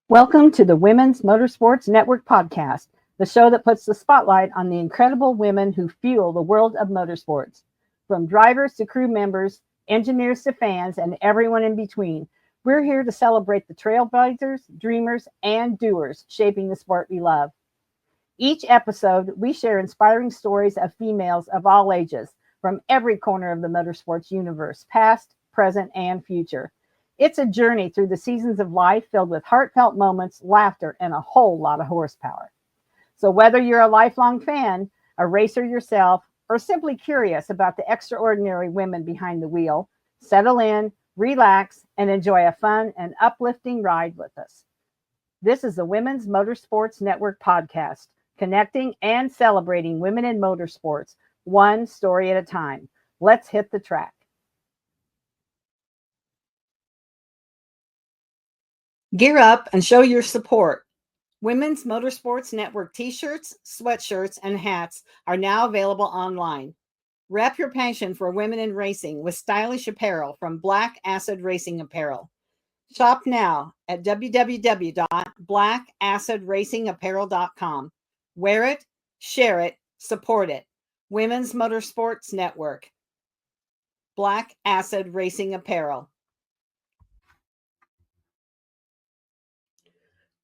Welcome to the Women's Motorsports Network podcast, the show that puts the spotlight on the incredible women who fuel the world of motorsports. From drivers to crew members, engineers to fans, and everyone in between, we're here to celebrate the trailblazers, dreamers, and doers shaping the sport we love. Each episode, we share inspiring stories of females of all ages from every corner of the motorsports universe, past, present, and future. It's a journey through the seasons of life filled with heartfelt moments, laughter, and a whole lot of horsepower. So, whether you're a lifelong fan, a racer yourself, or simply curious about the extraordinary women behind the wheel, settle in, relax, and enjoy a fun and uplifting ride with us. This is the Women's Motorsports Network podcast, connecting and celebrating women in motorsports, one story at a time. Let's hit the track. Gear up and show your support. Women's Motorsports Network t-shirts, sweatshirts, and hats are now available online. Rep your passion for women in racing with stylish apparel from Black Acid Racing Apparel. Shop now at www.blackacidracingapparel.com. Wear it, share it, support it. Women's Motorsports Network. Black Acid Racing Apparel.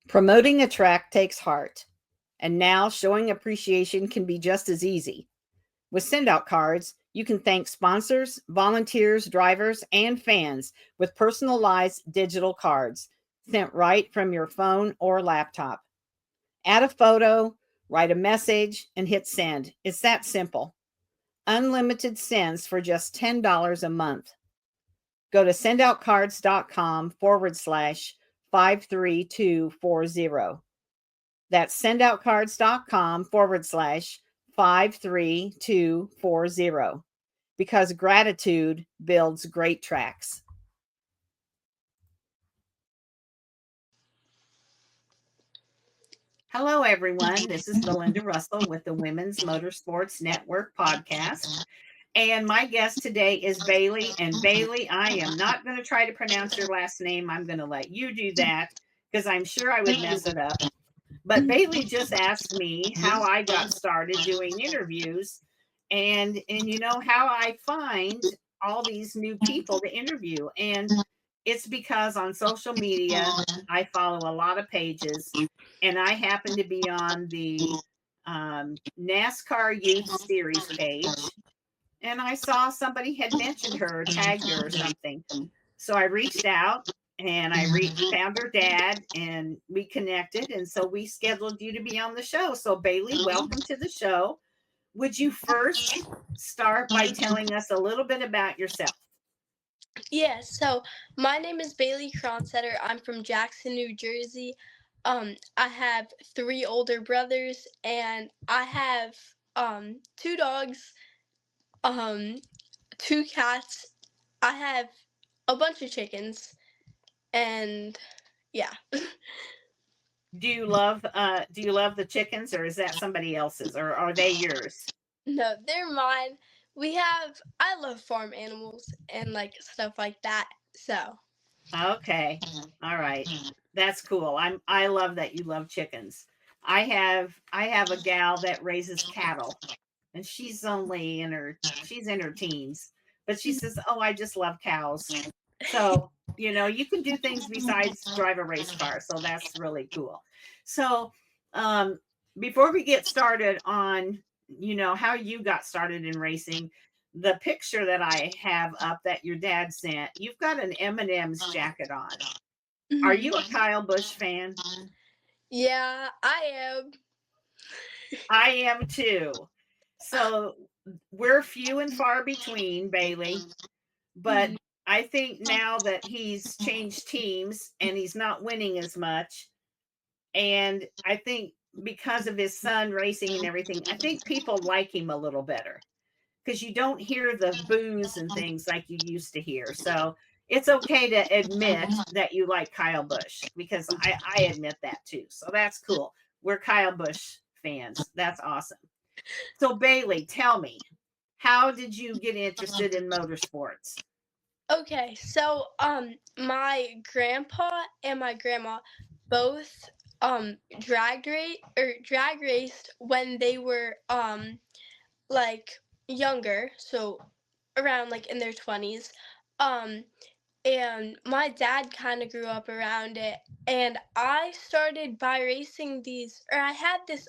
Promoting a track takes heart, and now showing appreciation can be just as easy. With send-out cards, you can thank sponsors, volunteers, drivers, and fans with personalized digital cards sent right from your phone or laptop. Add a photo, write a message, and hit send. It's that simple. Unlimited sends for just $10 a month. Go to sendoutcards.com/53240. That's sendoutcards.com/53240. Because gratitude builds great tracks. Hello, everyone. This is Belinda Russell with the Women's Motorsports Network podcast. And my guest today is Bayley. And Bayley, I am not going to try to pronounce your last name. I'm going to let you do that because I'm sure I would mess it up. But Bayley just asked me how I got started doing interviews and you know how I find all these new people to interview. And it's because on social media, I follow a lot of pages, and I happen to be on the NASCAR Youth Series page, and I saw somebody had mentioned her, tagged her or something. So I reached out and found her dad, and we connected, and so we scheduled you to be on the show. So Bayley, welcome to the show. Would you first start by telling us a little bit about yourself? Yeah, so my name is Baylea Kronseder. I'm from Jackson, New Jersey. I have three older brothers, and I have two dogs, um, two cats. I have a bunch of chickens, and yeah. Do you love the chickens, or is that somebody else's, or are they yours? No, they're mine. I love farm animals and like stuff like that. So, Okay. All right. That's cool. I love that you love chickens. I have a gal that raises cattle, and she's in her teens, but she says, "Oh, I just love cows." So, you can do things besides drive a race car. So that's really cool. So, um before we get started on, how you got started in racing, the picture that I have up that your dad sent, you've got an M&M's jacket on. Are you a Kyle Busch fan? yeah, I am. I am too. So we're few and far between, Bayley, but I think now that he's changed teams and he's not winning as much, and I think because of his son racing and everything, I think people like him a little better because you don't hear the boos and things like you used to hear. So it's okay to admit that you like Kyle Busch, because I admit that too. So that's cool. We're Kyle Busch fans. That's awesome. So Bayley, tell me, how did you get interested in motorsports? Okay, so my grandpa and my grandma both drag raced when they were like younger, so around like in their 20s. Um and my dad kind of grew up around it, and I started by racing these, or I had this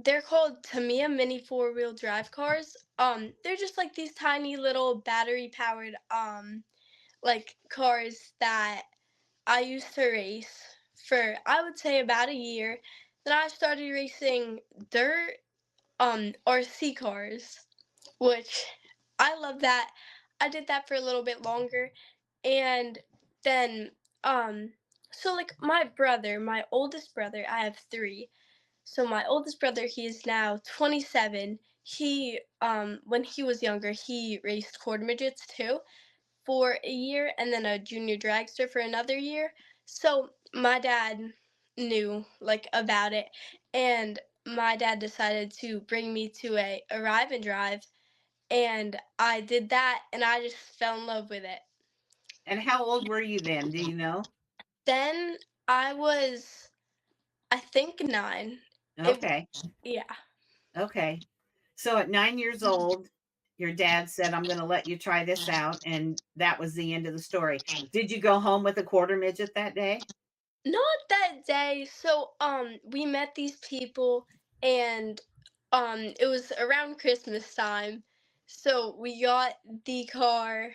they're called Tamiya mini four-wheel drive cars. They're just like these tiny little battery powered like cars that I used to race for, I would say, about a year. Then I started racing dirt RC cars, which I love that. I did that for a little bit longer, and then so like my oldest brother, I have three. So my oldest brother, he is now 27. He when he was younger, he raced quarter midgets too for a year, and then a junior dragster for another year. So my dad knew like about it, and my dad decided to bring me to a arrive and drive, and I did that, and I just fell in love with it. And how old were you then? Do you know? Then I was, I think, 9. It Okay. Yeah. Okay. So at 9 years old, your dad said, I'm going to let you try this out. And that was the end of the story. Did you go home with a quarter midget that day? Not that day. So we met these people, and it was around Christmas time. So we got the car.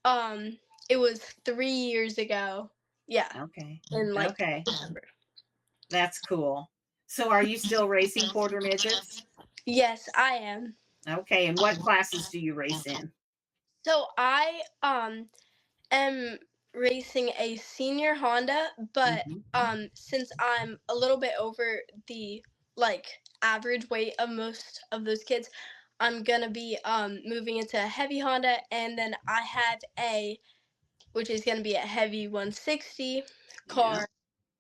Um it was 3 years ago. Yeah, Okay. in like Okay. December. That's cool. So are you still racing quarter midgets? Yes, I am. Okay. And what classes do you race in? So I am racing a senior Honda, but Hmm. since I'm a little bit over the like average weight of most of those kids, I'm gonna be moving into a heavy Honda, and then I have a, which is gonna be a heavy 160 Yeah. car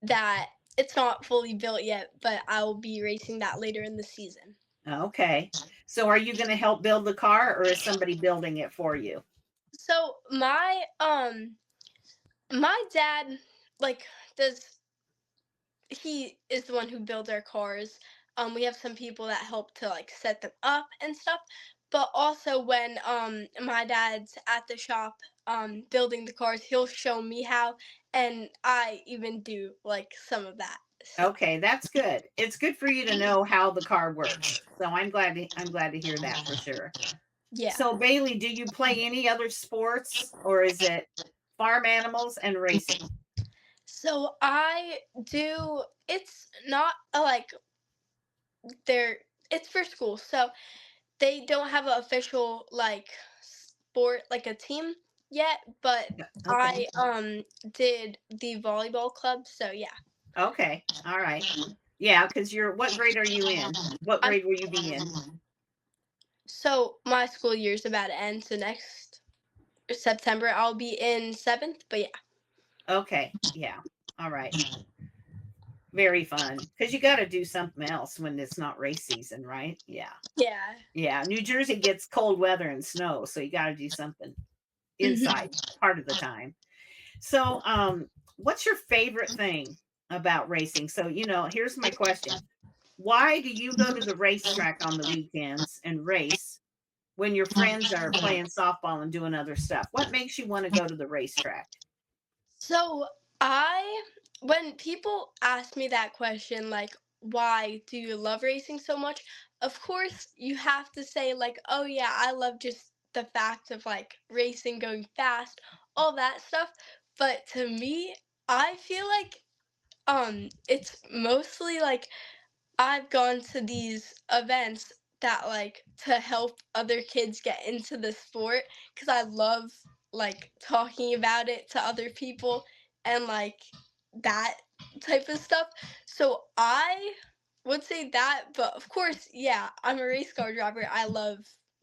that it's not fully built yet, but I will be racing that later in the season. Okay. So are you going to help build the car or is somebody building it for you? So my dad like does he is the one who builds our cars. We have some people that help to like set them up and stuff. But also when my dad's at the shop building the cars, he'll show me how, and I even do like some of that stuff. Okay, that's good. It's good for you to know how the car works. So I'm glad to hear that for sure. Yeah. So Bailey, do you play any other sports or is it farm animals and racing? So I do. It's not like they're. It's for school, so they don't have an official like sport, like a team yet, but Yeah, okay. I did the volleyball club, so yeah. Okay. All right. Yeah, because what grade are you in? What I'm grade will you be in? So my school year's about to end, so next September I'll be in 7th, but yeah. Okay. Yeah. All right. Very fun. Because you got to do something else when it's not race season, right? Yeah. Yeah. Yeah. New Jersey gets cold weather and snow, so you got to do something inside Mhm. part of the time. So, what's your favorite thing about racing? So, here's my question. Why do you go to the racetrack on the weekends and race when your friends are playing softball and doing other stuff? What makes you want to go to the racetrack? So when people ask me that question, like, why do you love racing so much? Of course, you have to say, like, oh yeah, I love just the fact of like racing, going fast, all that stuff. But to me, I feel like it's mostly like I've gone to these events that like to help other kids get into the sport, because I love like talking about it to other people and like that type of stuff. So I would say that, but of course, yeah, I'm a race car driver. I love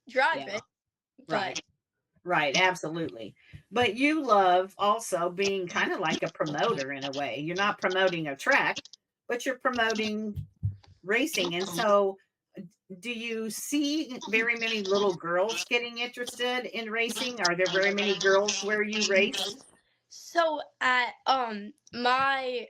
Yeah, driving, but right. Right, absolutely. But you love also being kind of like a promoter in a way. You're not promoting a track, but you're promoting racing. And so, do you see very many little girls getting interested in racing? Are there very many girls where you race? so at my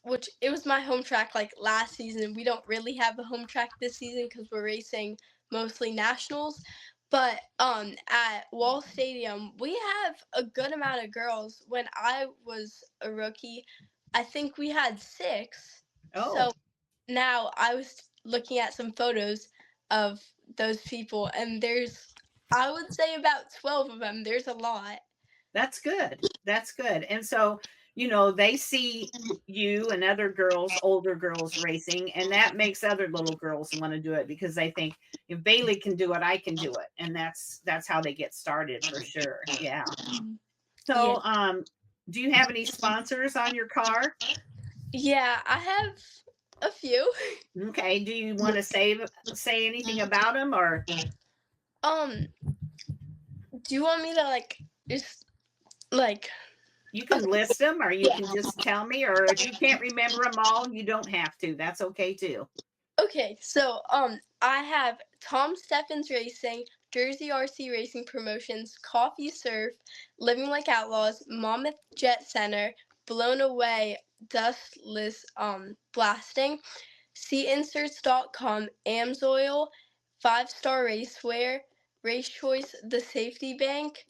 which it was my home track like last season. We don't really have a home track this season because we're racing mostly nationals. But at Wall Stadium, we have a good amount of girls. When I was a rookie, I think we had 6. Oh, So now I was looking at some photos of those people, and there's, I would say, about 12 of them. There's a lot. that's good. That's good. And so, they see you and other girls, older girls racing, and that makes other little girls want to do it because they think if Bailey can do it, I can do it. And that's how they get started for sure. Yeah. Yeah. So, do you have any sponsors on your car? Yeah, I have a few. Okay. Do you want to say anything about them, or Um, do you want me to like just like you can list them, or you can just tell me, or if you can't remember them all, you don't have to. That's okay too. okay, so I have Tom Steffens Racing, Jersey RC Racing Promotions, Coffee Surf, Living Like Outlaws, Monmouth Jet Center, Blown Away, Dustless Blasting, SeatInserts.com, Amsoil, 5 Star Racewear, Race Choice, The Safety Bank,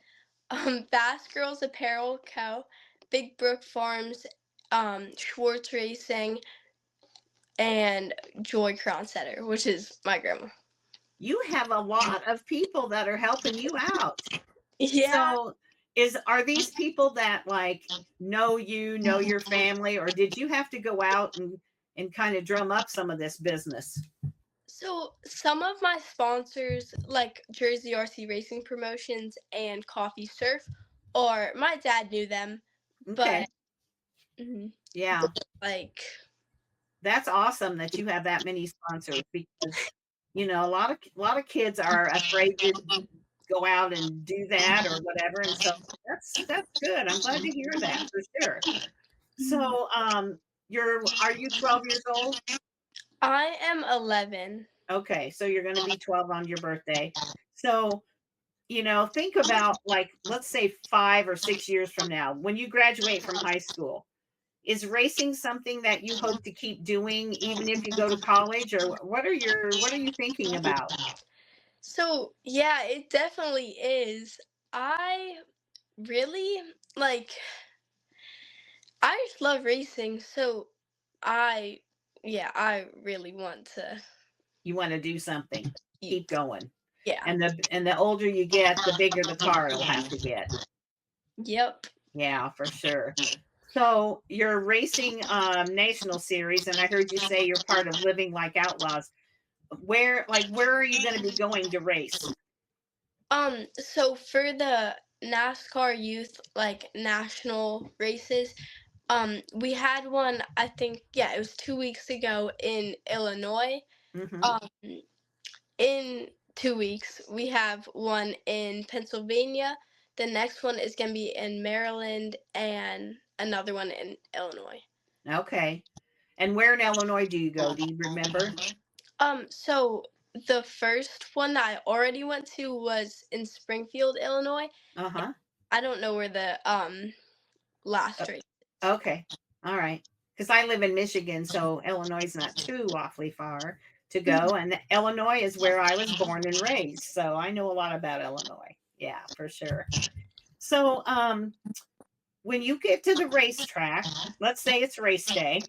Bass Girls Apparel Co., Big Brook Farms, Schwartz Racing, and Joy Kronseder, which is my grandma. You have a lot of people that are helping you out. Yeah. So, are these people that like know you, know your family, or did you have to go out and kind of drum up some of this business? So some of my sponsors, like Jersey RC Racing Promotions and Coffee Surf, or my dad knew them, Okay. but Yeah. like That's awesome that you have that many sponsors because a lot of kids are afraid to go out and do that or whatever, and so that's good. I'm glad to hear that for sure. So, are you 12 years old? I am 11. Okay, so you're going to be 12 on your birthday. So, think about like let's say 5 or 6 years from now when you graduate from high school. Is racing something that you hope to keep doing even if you go to college, or what are you thinking about? So yeah, it definitely is. I really like I just love racing, so I I really want to You want to do something. keep. Keep going. Yeah. And the older you get, the bigger the car will have to get. Yep. Yeah, for sure. So you're racing national series, and I heard you say you're part of Living Like Outlaws. Where are you going to be going to race? So for the NASCAR Youth like national races, we had one. I think it was 2 weeks ago in Illinois. Mm-hmm. In 2 weeks we have one in Pennsylvania. The next one is gonna be in Maryland, and another one in Illinois. Okay. And where in Illinois do you go? Do you remember? So the first one that I already went to was in Springfield, Illinois. Uh-huh. I don't know where the last race. Okay. All right. Because I live in Michigan, so Illinois is not too awfully far to go. And Illinois is where I was born and raised. So I know a lot about Illinois. Yeah, for sure. So when you get to the racetrack, let's say it's race day,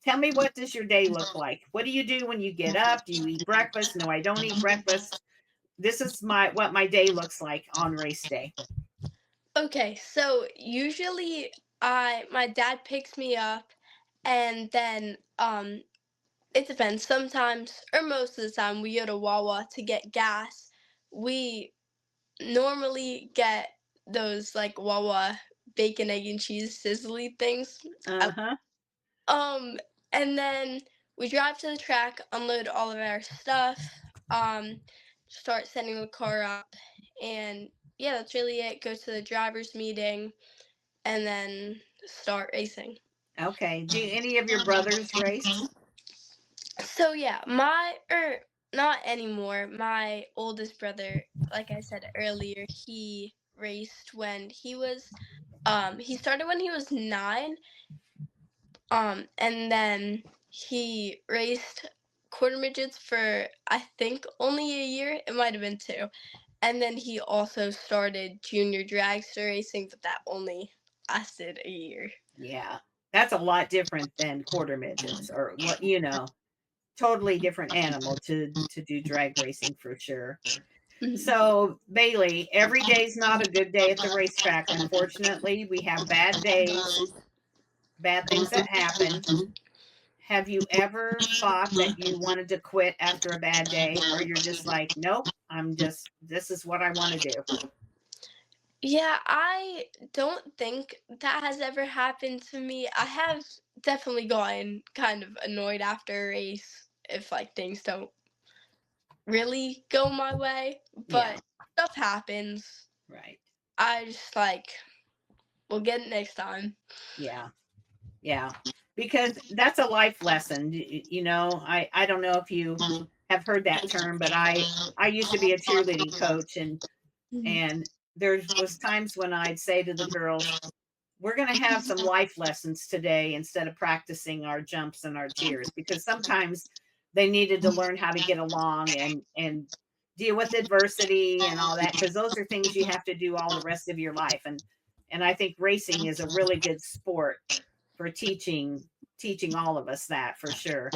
tell me, what does your day look like? What do you do when you get up? Do you eat breakfast? No, I don't eat breakfast. This is what my day looks like on race day. Okay, so usually my dad picks me up, and then it depends. Sometimes, or most of the time, we go to Wawa to get gas. We normally get those like Wawa bacon, egg, and cheese sizzly things. Uh-huh. And then we drive to the track, unload all of our stuff, start setting the car up, and that's really it. Go to the driver's meeting, and then start racing. Okay. Do any of your brothers race? So not anymore. My oldest brother, like I said earlier, he raced when he was he started when he was 9. And then he raced quarter midgets for, I think, only a year. It might have been 2. And then he also started junior dragster racing, but that only lasted a year. Yeah. That's a lot different than quarter midgets or what, totally different animal to do drag racing for sure. Mhm. So, Bailey, every day's not a good day at the racetrack. Unfortunately, we have bad days, bad things that happen. Have you ever thought that you wanted to quit after a bad day, or you're just like, nope, this is what I want to do? Yeah, I don't think that has ever happened to me. I have definitely gotten kind of annoyed after a race if like things don't really go my way, Yeah, but stuff happens. right. I just like, we'll get it next time. Yeah, yeah. Because that's a life lesson. I don't know if you have heard that term, but I used to be a cheerleading coach, Mhm. and there was times when I'd say to the girls, we're going to have some life lessons today instead of practicing our jumps and our cheers, because sometimes they needed to learn how to get along and deal with adversity and all that, because those are things you have to do all the rest of your life. And I think racing is a really good sport for teaching all of us that for sure.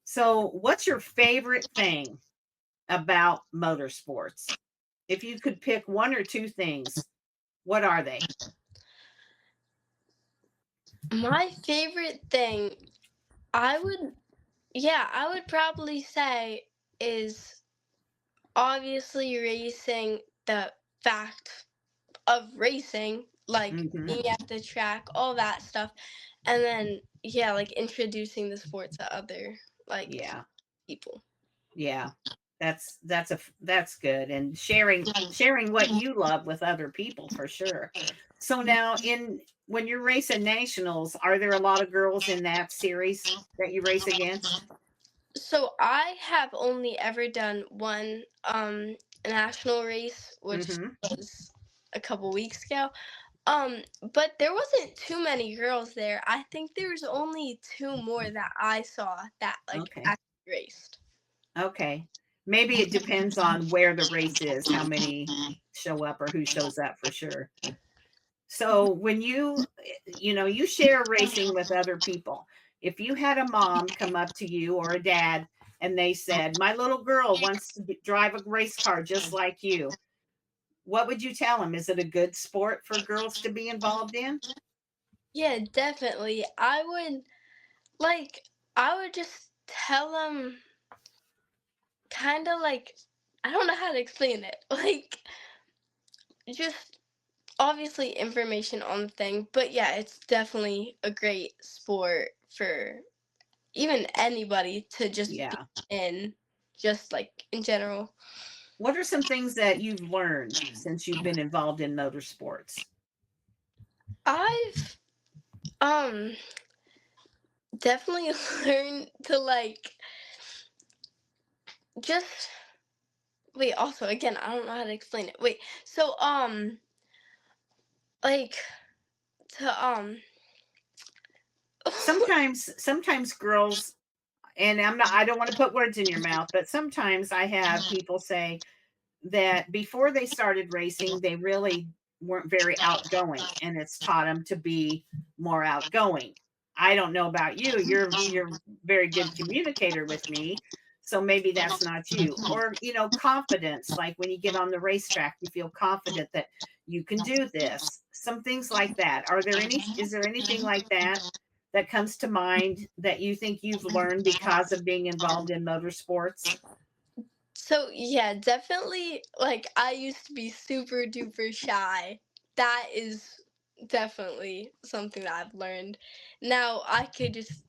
So what's your favorite thing about motorsports? If you could pick one or two things, what are they? My favorite thing, I would, yeah, I would probably say is obviously racing, the fact of racing, like Hmm. being at the track, all that stuff. And then, yeah, like introducing the sport to other, like, Yeah. people. Yeah. That's good. And sharing what you love with other people for sure. So now in when you're racing nationals, are there a lot of girls in that series that you race against? So I have only ever done one national race, which Hmm. was a couple weeks ago. But there wasn't too many girls there. I think there was only 2 more that I saw that like Okay. actually raced. Okay. Maybe it depends on where the race is, how many show up or who shows up for sure. So when you share racing with other people, if you had a mom come up to you or a dad and they said, my little girl wants to drive a race car just like you, what would you tell them? Is it a good sport for girls to be involved in? Yeah, definitely. Like I would just tell them kind of like, I don't know how to explain it. Like just obviously information on the thing, but yeah, it's definitely a great sport for even anybody to just be Yeah. in, just like in general. What are some things that you've learned since you've been involved in motorsports? I've um definitely learned to like just wait, also again, I don't know how to explain it. Wait. So like to Sometimes girls, and I don't want to put words in your mouth, but sometimes I have people say that before they started racing, they really weren't very outgoing, and it's taught them to be more outgoing. I don't know about you. You're very good communicator with me. So maybe that's not you. Or, confidence, like when you get on the racetrack, you feel confident that you can do this. Some things like that. Is there anything like that that comes to mind that you think you've learned because of being involved in motorsports? so yeah, definitely like I used to be super duper shy. That is definitely something that I've learned. Now I could just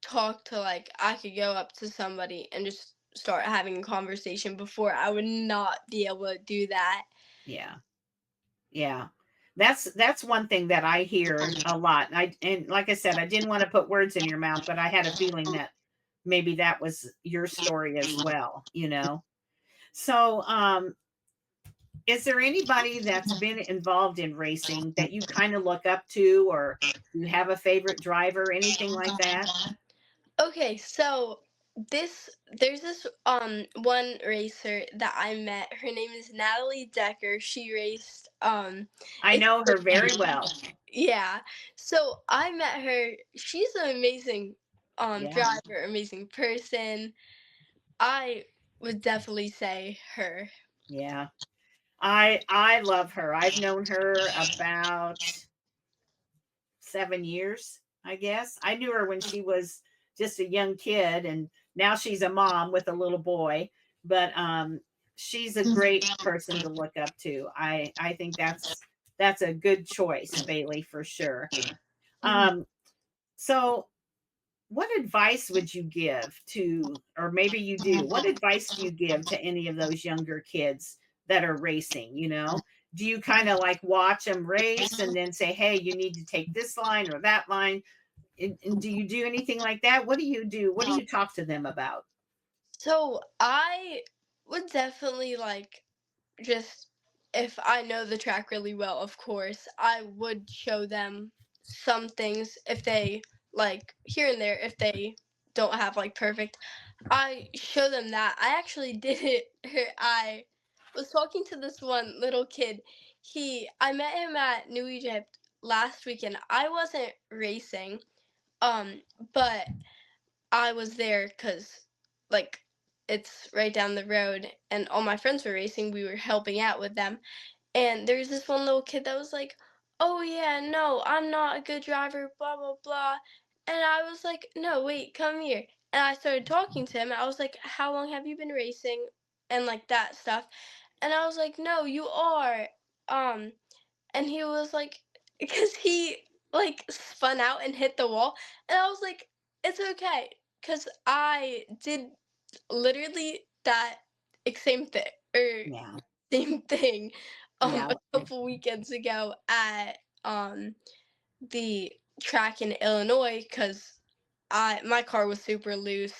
talk to like I could go up to somebody and just start having a conversation. Before I would not be able to do that. Yeah. Yeah. That's one thing that I hear a lot. And like I said, I didn't want to put words in your mouth, but I had a feeling that maybe that was your story as well. So Is there anybody that's been involved in racing that you kind of look up to, or you have a favorite driver, anything like that? Okay, so there's this one racer that I met. Her name is Natalie Decker. She raced I know her very well. yeah. So I met her. She's an amazing Yeah. driver, amazing person. I would definitely say her. Yeah. I love her. I've known her about 7 years, I guess. I knew her when she was just a young kid, and now she's a mom with a little boy. But she's a great person to look up to. I think that's a good choice, Bailey, for sure. Mhm. Um, so what advice would you give to, or maybe you do, what advice do you give to any of those younger kids that are racing? Do you kind of like watch them race and then say, hey, you need to take this line or that line? And do you do anything like that? What do you do? What do you talk to them about? So I would definitely like just if I know the track really well, of course, I would show them some things if they like here and there if they don't have like perfect. I show them that. I actually did it. I was talking to this one little kid. I met him at New Egypt last weekend. I wasn't racing, um, but I was there because, like, it's right down the road, and all my friends were racing. We were helping out with them, and there's this one little kid that was like, "Oh yeah, no, I'm not a good driver, blah blah blah," and I was like, "No, wait, come here." And I started talking to him. I was like, "How long have you been racing?" And like that stuff, and I was like, "No, you are," um, and he was like, because he like spun out and hit the wall, and I was like, it's okay, because I did literally that same thing or Yeah. same thing Yeah. a couple weekends ago at the track in Illinois because I my car was super loose.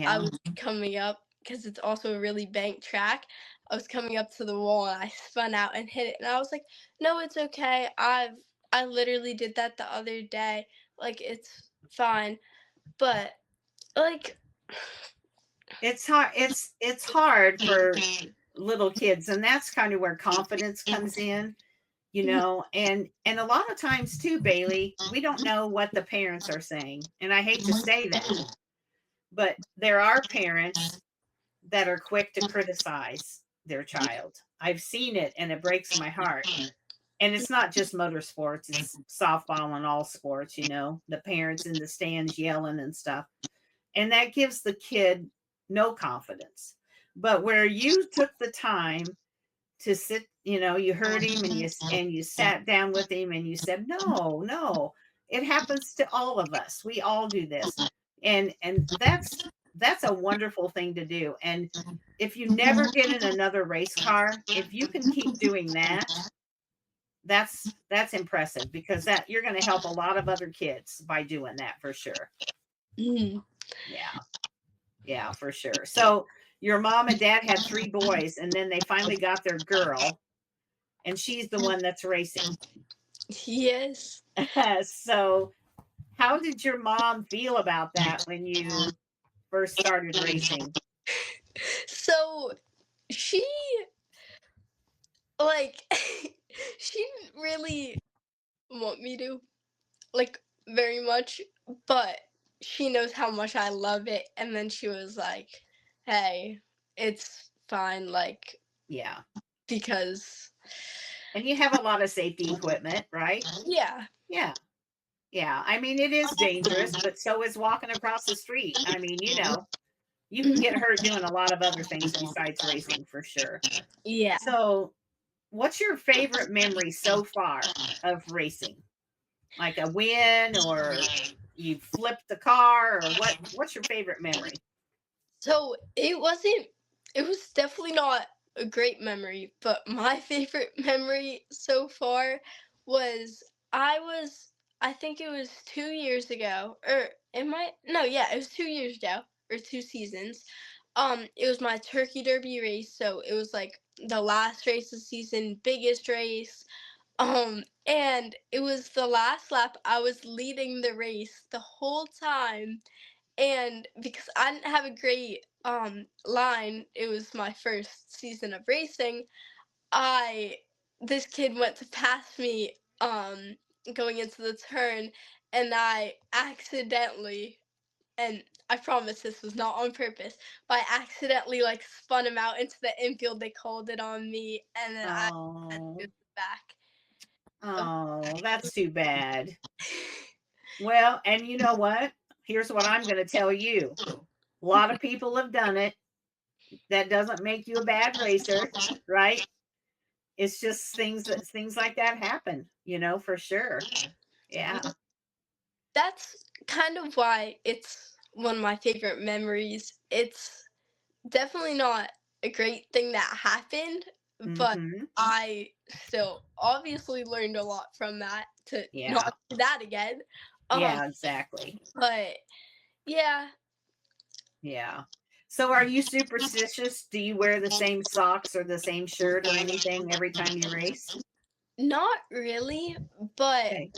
I Yeah. was coming up because it's also a really banked track. I was coming up to the wall and I spun out and hit it, and I was like, "No, it's okay. I literally did that the other day. Like it's fine." But like, It's hard. It's hard for little kids, and that's kind of where confidence comes in. And a lot of times too, Bailey, we don't know what the parents are saying, and I hate to say that, but there are parents that are quick to criticize their child. I've seen it, and it breaks my heart. And it's not just motorsports, it's softball and all sports, the parents in the stands yelling and stuff, and that gives the kid no confidence. But where you took the time to sit, you heard him, and you sat down with him and you said, no, no, it happens to all of us, we all do this. And that's a wonderful thing to do. And if you never get in another race car, if you can keep doing that, that's impressive, because that you're going to help a lot of other kids by doing that, for sure. mm, Yeah. Yeah, for sure. So your mom and dad had 3 boys, and then they finally got their girl, and she's the one that's racing. yes. So how did your mom feel about that when you first started racing? So she like she didn't really want me to like very much, but she knows how much I love it, and then she was like, "Hey, it's fine," like Yeah. because And you have a lot of safety equipment, right? yeah, Yeah. Yeah. I mean, it is dangerous, but so is walking across the street. I mean, you can get hurt doing a lot of other things besides racing, for sure. yeah. So, what's your favorite memory so far of racing? Like a win, or you flipped the car, or what's your favorite memory? So it wasn't. It was definitely not a great memory, but my favorite memory so far was I was. I think it was 2 years ago, or it might. No, yeah, it was 2 years ago, or 2 seasons. It was my turkey derby race, so it was like the last race of the season, biggest race. And it was the last lap. I was leading the race the whole time, and because I didn't have a great line, it was my first season of racing. I This kid went to pass me going into the turn, and I accidentally, and I promise this was not on purpose, but I accidentally like spun him out into the infield. They called it on me, and then I had to go Oh, back. So, oh, that's too bad. Well, and you know what? Here's what I'm going to tell you. A lot of people have done it. That doesn't make you a bad racer, right? It's just things like that happen, for sure. Yeah. that's kind of why it's one of my favorite memories. It's definitely not a great thing that happened, but Mhm. I still obviously learned a lot from that to Yeah. not do that again. Um, Yeah, exactly. but yeah, Yeah. So are you superstitious? Do you wear the same socks or the same shirt or anything every time you race? not really, but Okay.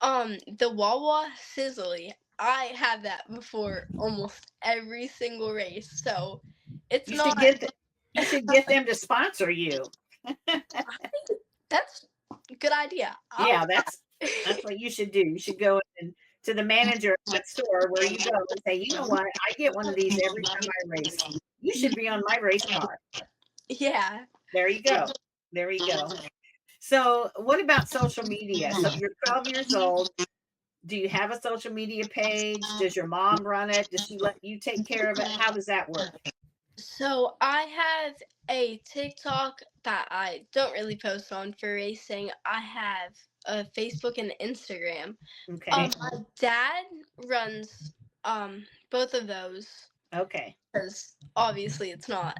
the Wawa Sizzli, I have that before almost every single race, so it's You not. should get you should get them to sponsor you. That's a good idea. I'll Yeah, that's what you should do. You should go and to the manager of that store where you go and say, you know what, I get one of these every time I race. You should be on my race car. yeah. There you go. There you go. So what about social media? So you're 12 years old. Do you have a social media page? Does your mom run it? Does she let you take care of it? How does that work? So I have a TikTok that I don't really post on for racing. I have a Facebook and Instagram. Okay. My dad runs both of those Okay. because obviously it's not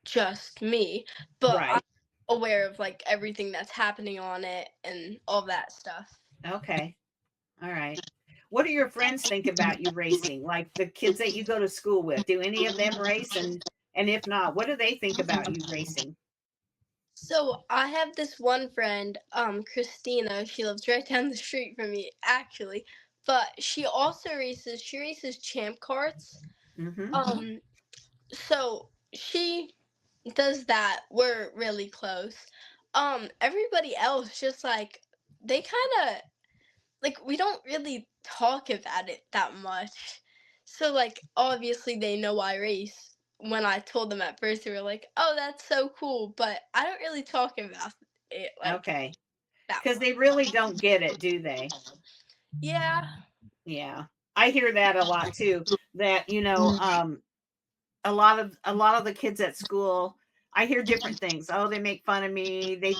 just me, but I'm Right. aware of like everything that's happening on it and all that stuff. Okay. All right. What do your friends think about you racing? Like the kids that you go to school with, do any of them race? And if not, what do they think about you racing? So I have this one friend, Christina. She lives right down the street from me, actually. But she also races. She races champ carts. Mm-hmm. Um, so she does that. We're really close. Everybody else just like they kind of like we don't really talk about it that much. So like obviously they know I race. When I told them at first, they were like, "Oh, that's so cool," but I don't really talk about it like Okay. that Because much. they really don't get it, do they? Yeah. Yeah. I hear that a lot too. That, a lot of the kids at school, I hear different things. Oh, they make fun of me. They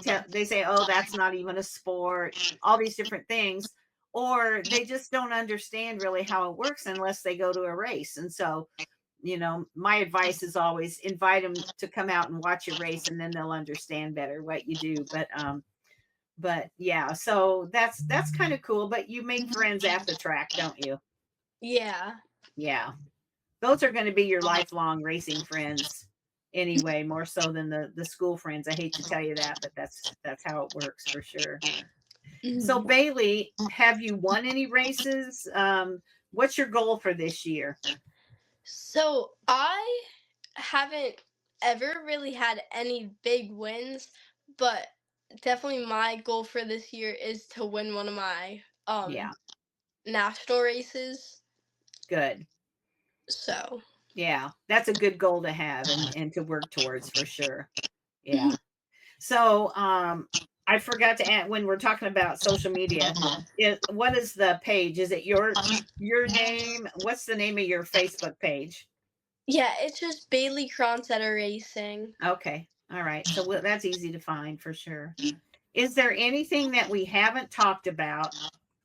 say, oh, that's not even a sport, all these different things. Or they just don't understand really how it works unless they go to a race. And so, my advice is always invite them to come out and watch a race, and then they'll understand better what you do. But yeah, so that's kind of cool. But you make friends at the track, don't you? Yeah. Yeah. Those are going to be your lifelong racing friends anyway, more so than the school friends. I hate to tell you that, but that's how it works for sure. So Mhm. Bailey, have you won any races? What's your goal for this year? So I haven't ever really had any big wins, but definitely my goal for this year is to win one of my Yeah, national races. good. So Yeah, that's a good goal to have and to work towards for sure. Yeah. Mhm. So I forgot to add when we're talking about social media. What is the page? Is it your name? What's the name of your Facebook page? Yeah, it's just Baylea Kronseder Racing. Okay. All right. So that's easy to find for sure. Is there anything that we haven't talked about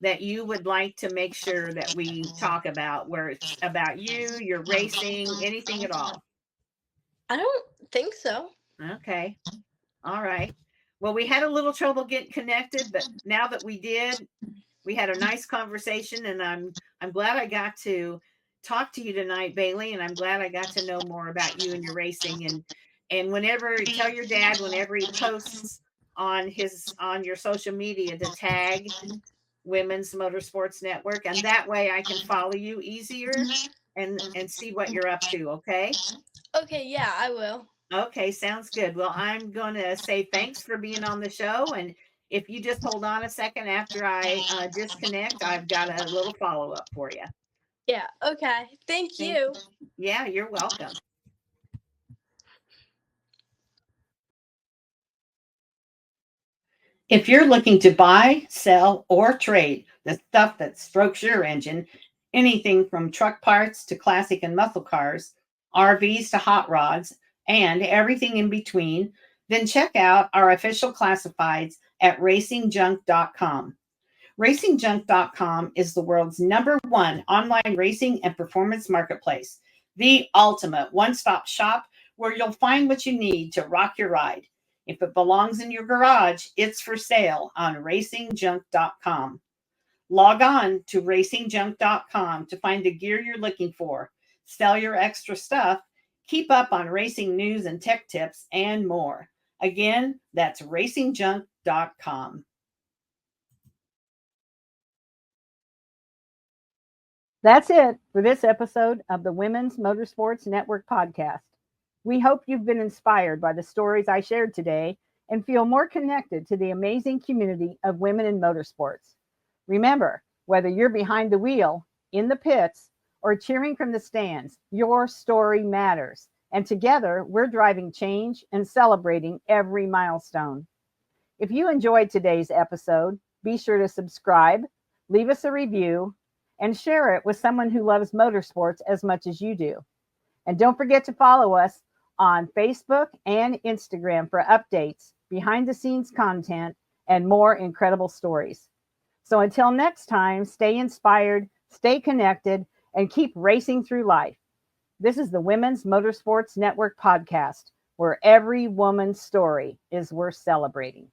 that you would like to make sure that we talk about, where it's about you, your racing, anything at all? I don't think so. Okay. All right. Well, we had a little trouble getting connected, but now that we did, we had a nice conversation, and I'm glad I got to talk to you tonight, Bailey, and I'm glad I got to know more about you and your racing. And whenever, tell your dad whenever he posts on your social media to tag Women's Motorsports Network, and that way I can follow you easier and see what you're up to. Okay. Okay, yeah, I will. Okay, sounds good. Well, I'm going to say thanks for being on the show. And if you just hold on a second after I disconnect, I've got a little follow up for you. Yeah, okay. Thank you. Yeah, you're welcome. If you're looking to buy, sell, or trade the stuff that strokes your engine, anything from truck parts to classic and muscle cars, RVs to hot rods, and everything in between, then check out our official classifieds at racingjunk.com. Racingjunk.com is the world's #1 online racing and performance marketplace, the ultimate one-stop shop where you'll find what you need to rock your ride. If it belongs in your garage, it's for sale on racingjunk.com. Log on to racingjunk.com to find the gear you're looking for, sell your extra stuff, keep up on racing news and tech tips, and more. Again, that's racingjunk.com. That's it for this episode of the Women's Motorsports Network podcast. We hope you've been inspired by the stories I shared today and feel more connected to the amazing community of women in motorsports. Remember, whether you're behind the wheel, in the pits, or cheering from the stands, your story matters. And together, we're driving change and celebrating every milestone. If you enjoyed today's episode, be sure to subscribe, leave us a review, and share it with someone who loves motorsports as much as you do. And don't forget to follow us on Facebook and Instagram for updates, behind the scenes content, and more incredible stories. So until next time, stay inspired, stay connected, and keep racing through life. This is the Women's Motorsports Network podcast, where every woman's story is worth celebrating.